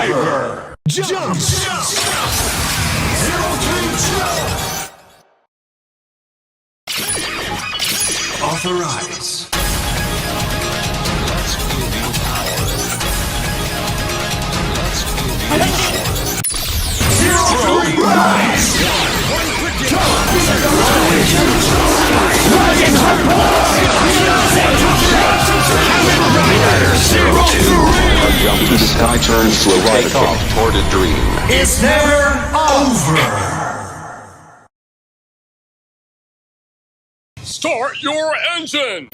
Driver! Jump! Authorize. Zero rise! A jump to the sky turns to a take off toward a dream. It's never over! Start your engine!